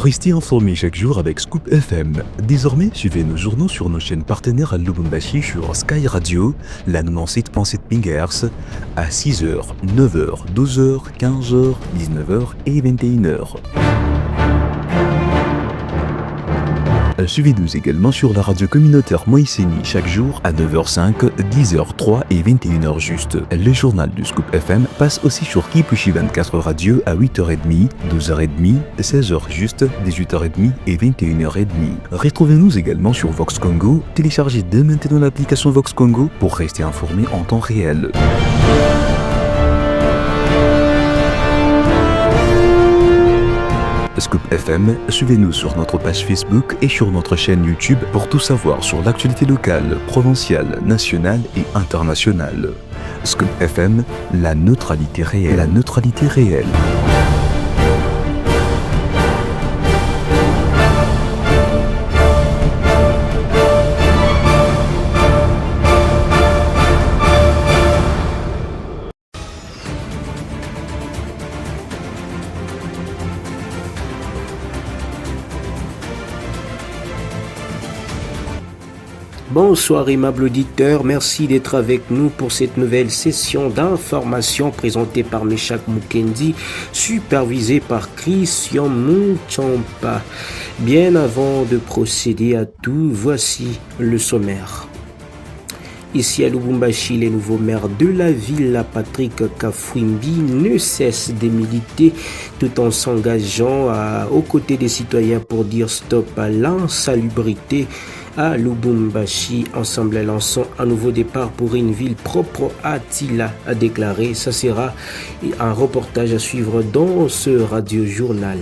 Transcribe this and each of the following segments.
Restez informés chaque jour avec Scoop FM. Désormais, suivez nos journaux sur nos chaînes partenaires à Lubumbashi sur Sky Radio, la 97.7 MHz, à 6h, 9h, 12h, 15h, 19h et 21h. Suivez-nous également sur la radio communautaire Moïseni chaque jour à 9h05, 10h03 et 21h juste. Le journal du Scoop FM passe aussi sur Kipushi 24 Radio à 8h30, 12h30, 16h juste, 18h30 et 21h30. Retrouvez-nous également sur Vox Congo. Téléchargez dès maintenant l'application Vox Congo pour rester informé en temps réel. Scoop FM, suivez-nous sur notre page Facebook et sur notre chaîne YouTube pour tout savoir sur l'actualité locale, provinciale, nationale et internationale. Scoop FM, la neutralité réelle. La neutralité réelle. Bonsoir aimable auditeur, merci d'être avec nous pour cette nouvelle session d'information présentée par Meshak Mukendi, supervisée par Christian Mouchampa. Bien avant de procéder à tout, voici le sommaire. Ici à Lubumbashi, les nouveaux maires de la ville, Patrick Kafwimbi, ne cessent de militer tout en s'engageant aux côtés des citoyens pour dire stop à l'insalubrité à Lubumbashi. Ensemble, lançons un nouveau départ pour une ville propre, a-t-il déclaré. Ça sera un reportage à suivre dans ce radio-journal.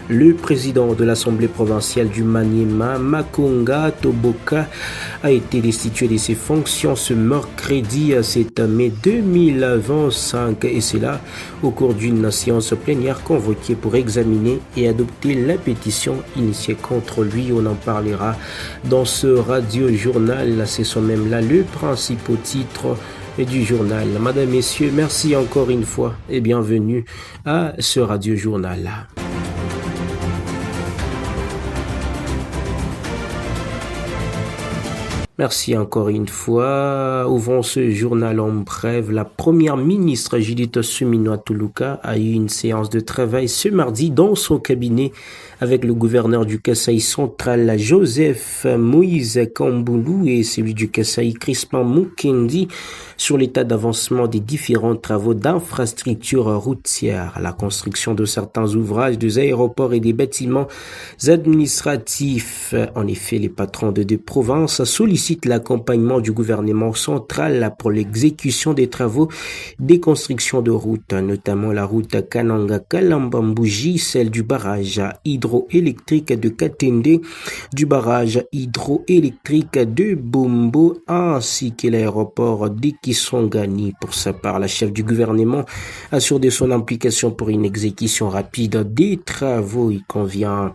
Le président de l'Assemblée provinciale du Maniema, Makonga Toboka, a été destitué de ses fonctions ce mercredi 7 mai 2025 et c'est là au cours d'une séance plénière convoquée pour examiner et adopter la pétition initiée contre lui. On en parlera dans ce radio-journal. Ce sont même là le principal titre du journal. Madame, Messieurs, merci encore une fois et bienvenue à ce radio-journal. Merci encore une fois. Ouvrons ce journal en bref. La première ministre Judith Suminwa Tuluka a eu une séance de travail ce mardi dans son cabinet avec le gouverneur du Kasaï central Joseph Moïse Kamboulou et celui du Kasaï Crispin Mukendi sur l'état d'avancement des différents travaux d'infrastructures routières, la construction de certains ouvrages, des aéroports et des bâtiments administratifs. En effet, les patrons de deux provinces sollicitent l'accompagnement du gouvernement central pour l'exécution des travaux des constructions de routes, notamment la route Kananga-Kalambambouji, celle du barrage hydroélectrique de Katende, du barrage hydroélectrique de Bombo, ainsi que l'aéroport d'Ekisongani. Pour sa part, la chef du gouvernement assure de son implication pour une exécution rapide des travaux. Il convient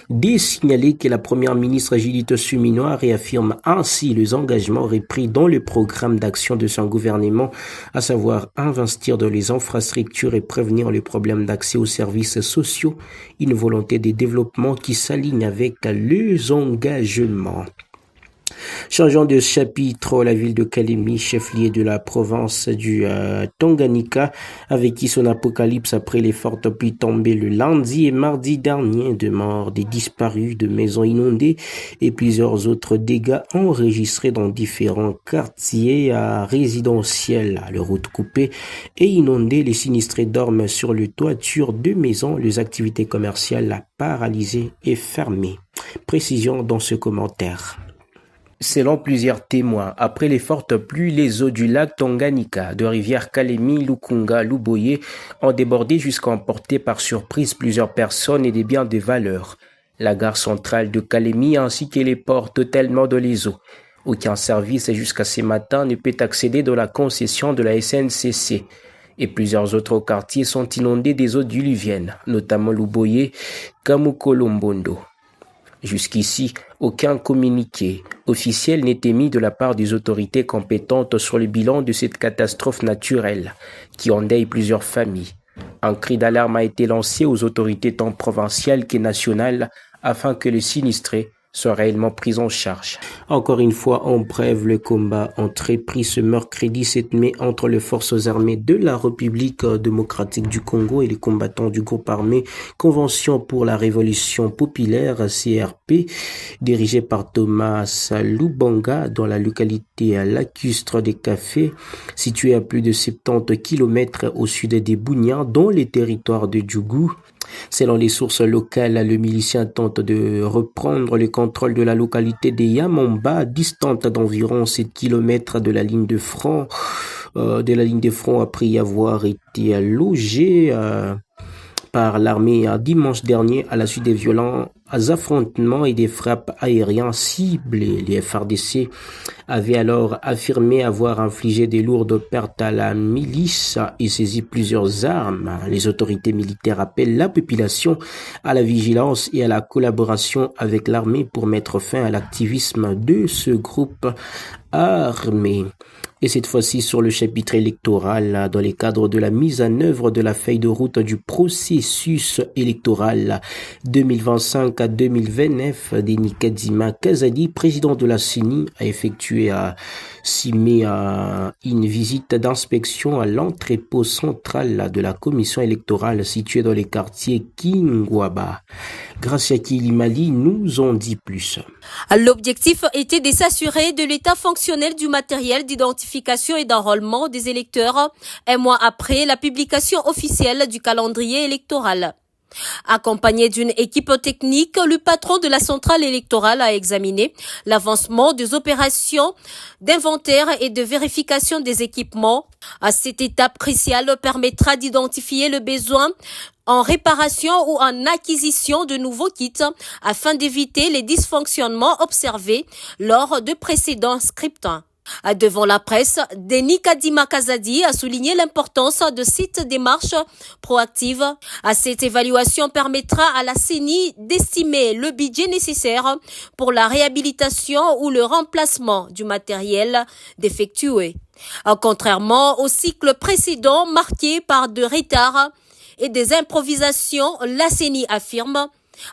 de signaler que la première ministre Judith Suminwa réaffirme ainsi les engagements repris dans le programme d'action de son gouvernement, à savoir investir dans les infrastructures et prévenir les problèmes d'accès aux services sociaux, une volonté de développement qui s'aligne avec les engagements. Changeant de chapitre, la ville de Kalemi, chef-lieu de la province du Tanganyika, a vécu son apocalypse après les fortes pluies tombées le lundi et mardi dernier, de morts, des disparus, de maisons inondées et plusieurs autres dégâts enregistrés dans différents quartiers résidentiels. Les routes coupées et inondées, les sinistrés dorment sur le toiture de maisons, les activités commerciales paralysées et fermées. Précision dans ce commentaire. Selon plusieurs témoins, après les fortes pluies, les eaux du lac Tanganyika, de rivière Kalemi, Lukunga, Luboye ont débordé jusqu'à emporter par surprise plusieurs personnes et des biens de valeur. La gare centrale de Kalemi ainsi que les ports totalement dans les eaux. Aucun service jusqu'à ce matin ne peut accéder dans la concession de la SNCC. Et plusieurs autres quartiers sont inondés des eaux diluviennes, notamment Luboye, Kamukolombondo. Jusqu'ici, aucun communiqué officiel n'est émis de la part des autorités compétentes sur le bilan de cette catastrophe naturelle qui endeuille plusieurs familles. Un cri d'alarme a été lancé aux autorités tant provinciales que nationales afin que les sinistrés soient réellement pris en charge. Encore une fois, en bref, le combat entrepris ce mercredi 7 mai entre les forces armées de la République démocratique du Congo et les combattants du groupe armé Convention pour la Révolution Populaire, CRP, dirigé par Thomas Lubanga dans la localité lacustre des Cafés, située à plus de 70 km au sud des Bunia, dans les territoires de Djougou. Selon les sources locales, le milicien tente de reprendre le contrôle de la localité de Yamamba, distante d'environ 7 km de la ligne de front, après y avoir été logé par l'armée dimanche dernier à la suite des violents affrontements et des frappes aériennes ciblées. Les FARDC avaient alors affirmé avoir infligé des lourdes pertes à la milice et saisi plusieurs armes. Les autorités militaires appellent la population à la vigilance et à la collaboration avec l'armée pour mettre fin à l'activisme de ce groupe armé. Et cette fois-ci sur le chapitre électoral, dans le cadre de la mise en œuvre de la feuille de route du processus électoral 2025 à 2029, Denis Kadima Kazadi, président de la CENI, a effectué à 6 mai une visite d'inspection à l'entrepôt central de la commission électorale située dans les quartiers Kingwaba. Gracia Kilimali nous en dit plus. L'objectif était de s'assurer de l'état fonctionnel du matériel d'identification et d'enrôlement des électeurs un mois après la publication officielle du calendrier électoral. Accompagné d'une équipe technique, le patron de la centrale électorale a examiné l'avancement des opérations d'inventaire et de vérification des équipements. Cette étape cruciale permettra d'identifier le besoin en réparation ou en acquisition de nouveaux kits afin d'éviter les dysfonctionnements observés lors de précédents scrutins. Devant la presse, Denis Kadima Kazadi a souligné l'importance de cette démarche proactive. Cette évaluation permettra à la CENI d'estimer le budget nécessaire pour la réhabilitation ou le remplacement du matériel défectueux. Contrairement au cycle précédent marqué par de retards et des improvisations, la CENI affirme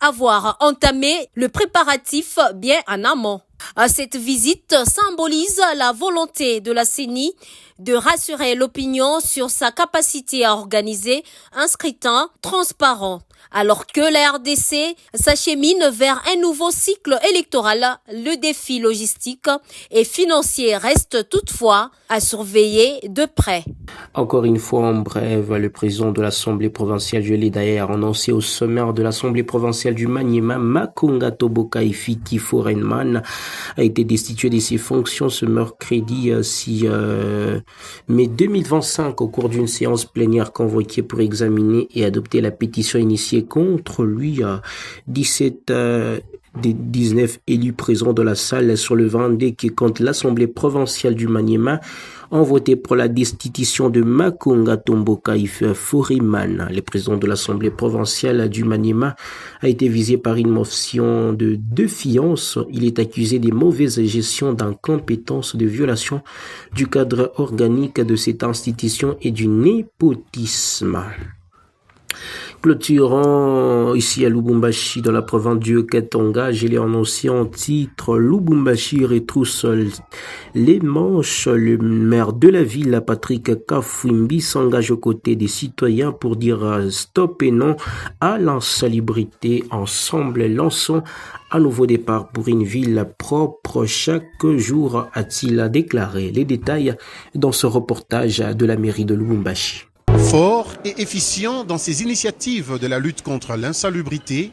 avoir entamé le préparatif bien en amont. Cette visite symbolise la volonté de la CENI de rassurer l'opinion sur sa capacité à organiser un scrutin transparent. Alors que la RDC s'achemine vers un nouveau cycle électoral, le défi logistique et financier reste toutefois à surveiller de près. Encore une fois, en bref, le président de l'Assemblée provinciale, je l'ai d'ailleurs annoncé au sommaire de l'Assemblée provinciale du Maniema, Makonga Toboka Ifiki Forenman, a été destitué de ses fonctions ce mercredi 6 mai 2025 au cours d'une séance plénière convoquée pour examiner et adopter la pétition initiée contre lui. 17 des 19 élus présents dans la salle sur le Vendée qui compte l'Assemblée provinciale du Maniema ont voté pour la destitution de Makonga Tomboka Foreman. Le président de l'Assemblée provinciale du Maniema a été visé par une motion de défiance. Il est accusé de mauvaise gestion, d'incompétence, de violation du cadre organique de cette institution et du népotisme. Clôturant ici à Lubumbashi, dans la province du Katanga, je l'ai annoncé en titre, Lubumbashi retrousse les manches. Le maire de la ville, Patrick Kafwimbi, s'engage aux côtés des citoyens pour dire stop et non à l'insalubrité. Ensemble, lançons un nouveau départ pour une ville propre chaque jour, a-t-il déclaré. Les détails dans ce reportage de la mairie de Lubumbashi. Fort et efficient dans ses initiatives de la lutte contre l'insalubrité,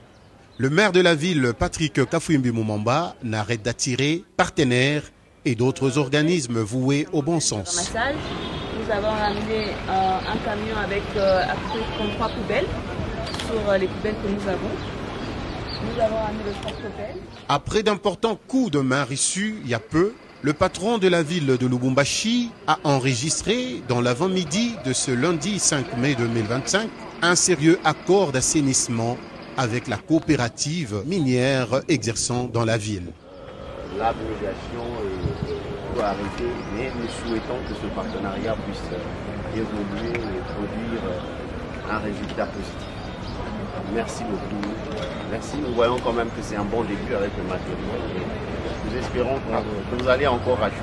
le maire de la ville, Patrick Kafwimbi Mumamba, n'arrête d'attirer partenaires et d'autres organismes voués au bon sens. Ramassage, nous avons ramené un camion avec à peu près 33 poubelles sur les poubelles que nous avons. Nous avons ramené le porte-poubelle. Après d'importants coups de main reçus il y a peu, le patron de la ville de Lubumbashi a enregistré dans l'avant-midi de ce lundi 5 mai 2025 un sérieux accord d'assainissement avec la coopérative minière exerçant dans la ville. L'abnégation doit arrêter, mais nous souhaitons que ce partenariat puisse évoluer et produire un résultat positif. Merci beaucoup. Merci. Nous voyons quand même que c'est un bon début avec le matériel. Et nous espérons que vous allez encore ajouter.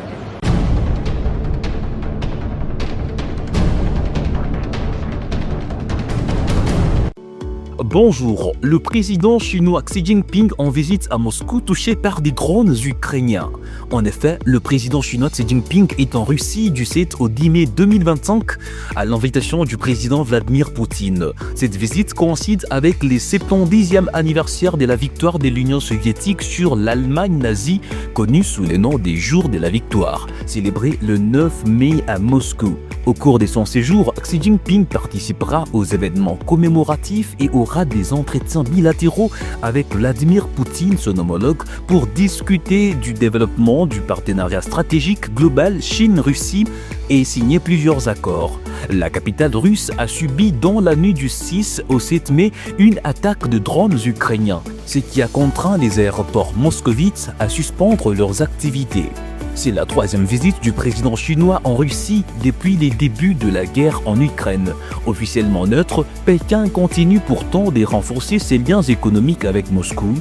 Bonjour, le président chinois Xi Jinping en visite à Moscou touché par des drones ukrainiens. En effet, le président chinois Xi Jinping est en Russie du 7 au 10 mai 2025 à l'invitation du président Vladimir Poutine. Cette visite coïncide avec les 70e anniversaire de la victoire de l'Union soviétique sur l'Allemagne nazie, connue sous le nom des Jours de la Victoire, célébré le 9 mai à Moscou. Au cours de son séjour, Xi Jinping participera aux événements commémoratifs et aura des entretiens bilatéraux avec Vladimir Poutine, son homologue, pour discuter du développement du partenariat stratégique global Chine-Russie et signer plusieurs accords. La capitale russe a subi dans la nuit du 6 au 7 mai une attaque de drones ukrainiens, ce qui a contraint les aéroports moscovites à suspendre leurs activités. C'est la troisième visite du président chinois en Russie depuis les débuts de la guerre en Ukraine. Officiellement neutre, Pékin continue pourtant de renforcer ses liens économiques avec Moscou,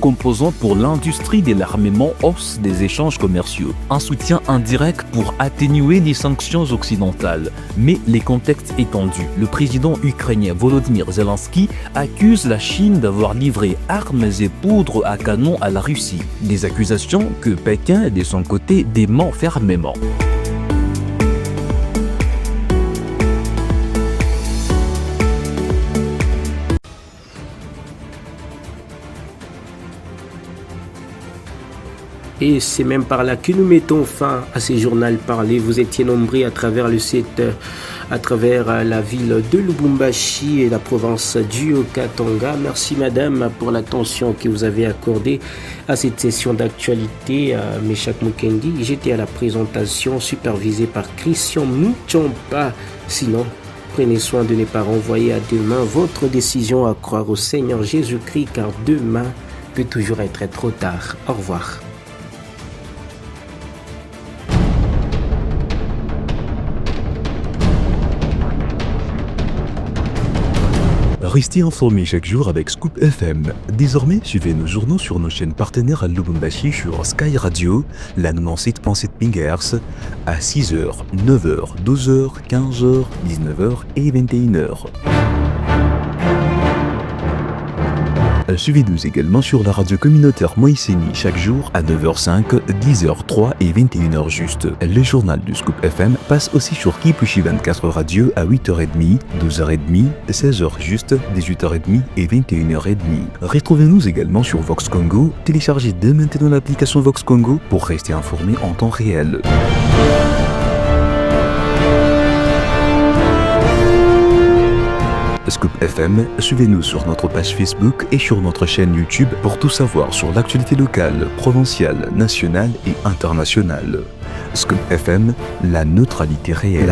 composante pour l'industrie de l'armement hausse des échanges commerciaux. Un soutien indirect pour atténuer les sanctions occidentales. Mais les contextes étendus, le président ukrainien Volodymyr Zelensky accuse la Chine d'avoir livré armes et poudres à canon à la Russie. Des accusations que Pékin, de son côté, dément fermement. Et c'est même par là que nous mettons fin à ces journaux parlés. Vous étiez nombreux à travers le site, à travers la ville de Lubumbashi et la province du Haut-Katanga. Merci madame pour l'attention que vous avez accordée à cette session d'actualité. Meshak Mukendi, j'étais à la présentation supervisée par Christian Mouchampa. Sinon, prenez soin de ne pas renvoyer à demain votre décision à croire au Seigneur Jésus-Christ, car demain peut toujours être trop tard. Au revoir. Restez informés chaque jour avec Scoop FM. Désormais, suivez nos journaux sur nos chaînes partenaires à Lubumbashi sur Sky Radio, la 97.7 MHz, à 6h, 9h, 12h, 15h, 19h et 21h. Suivez-nous également sur la radio communautaire Moïseni chaque jour à 9h05, 10h03 et 21h juste. Le journal du Scoop FM passe aussi sur Kipushi 24 Radio à 8h30, 12h30, 16h juste, 18h30 et 21h30. Retrouvez-nous également sur Vox Congo. Téléchargez dès maintenant l'application Vox Congo pour rester informé en temps réel. Scoop FM, suivez-nous sur notre page Facebook et sur notre chaîne YouTube pour tout savoir sur l'actualité locale, provinciale, nationale et internationale. Scoop FM, la neutralité réelle.